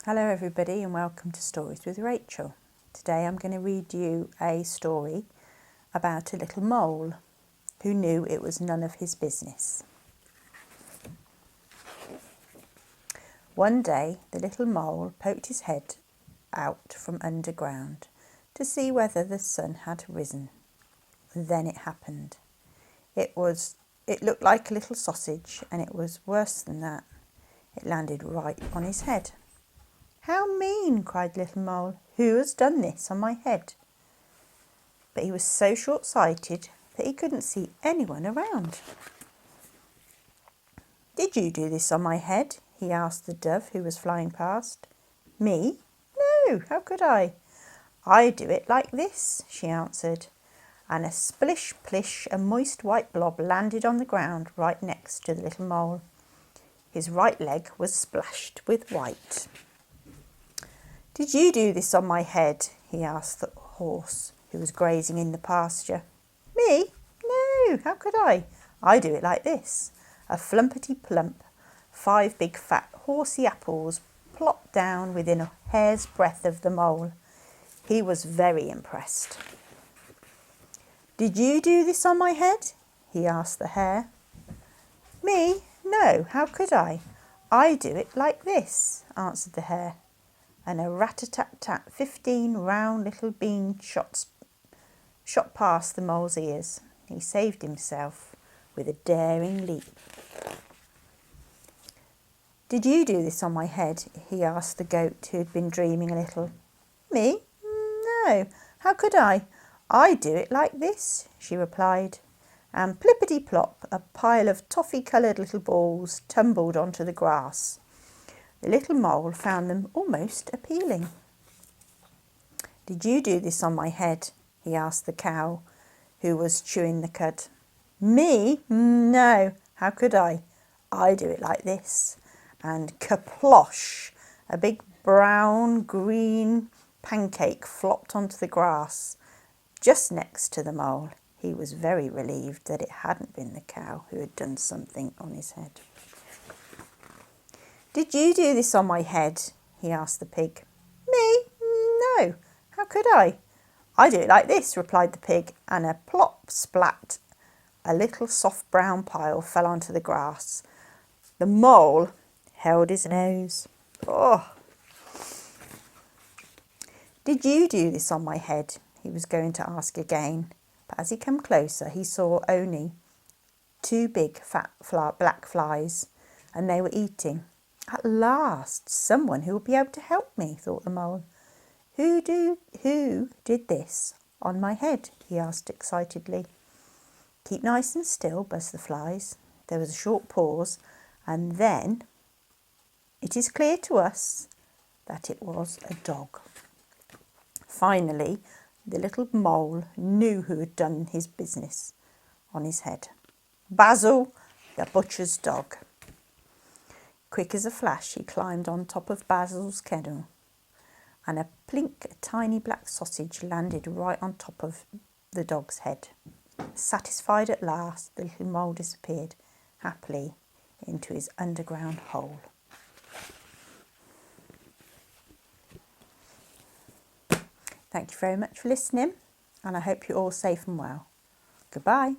Hello everybody and welcome to Stories with Rachael. Today I'm going to read you a story about a little mole who knew it was none of his business. One day the little mole poked his head out from underground to see whether the sun had risen. Then it happened. It looked like a little sausage, and it was worse than that. It landed right on his head. "How mean!" cried the little mole. "Who has done this on my head?" But he was so short-sighted that he couldn't see anyone around. "Did you do this on my head?" he asked the dove who was flying past. "Me? No, how could I? I do it like this," she answered, and a splish-plish, a moist white blob landed on the ground right next to the little mole. His right leg was splashed with white. "Did you do this on my head?" he asked the horse who was grazing in the pasture. "Me? No, how could I? I do it like this." A flumpety plump, 5 big fat horsey apples plopped down within a hair's breadth of the mole. He was very impressed. "Did you do this on my head?" he asked the hare. "Me? No, how could I? I do it like this," answered the hare. And a rat-a-tat-tat, 15 round little bean shot past the mole's ears. He saved himself with a daring leap. "Did you do this on my head?" he asked the goat who had been dreaming a little. "Me? No, how could I? I do it like this," she replied. And plippity-plop, a pile of toffee-coloured little balls tumbled onto the grass. The little mole found them almost appealing. "Did you do this on my head?" he asked the cow who was chewing the cud. "Me? No, how could I? I do it like this." And kaplosh, a big brown-green pancake flopped onto the grass just next to the mole. He was very relieved that it hadn't been the cow who had done something on his head. "Did you do this on my head?" he asked the pig. "Me? No, how could I? I do it like this," replied the pig, and a plop splat, a little soft brown pile fell onto the grass. The mole held his nose. "Oh!" "Did you do this on my head?" he was going to ask again, but as he came closer he saw only 2 big fat black flies, and they were eating. "At last, someone who will be able to help me," thought the mole. Who did this on my head?" he asked excitedly. "Keep nice and still," buzzed the flies. There was a short pause, and then, "It is clear to us that it was a dog." Finally, the little mole knew who had done his business on his head. Basil, the butcher's dog. Quick as a flash, he climbed on top of Basil's kennel, and a tiny black sausage landed right on top of the dog's head. Satisfied at last, the little mole disappeared happily into his underground hole. Thank you very much for listening, and I hope you're all safe and well. Goodbye.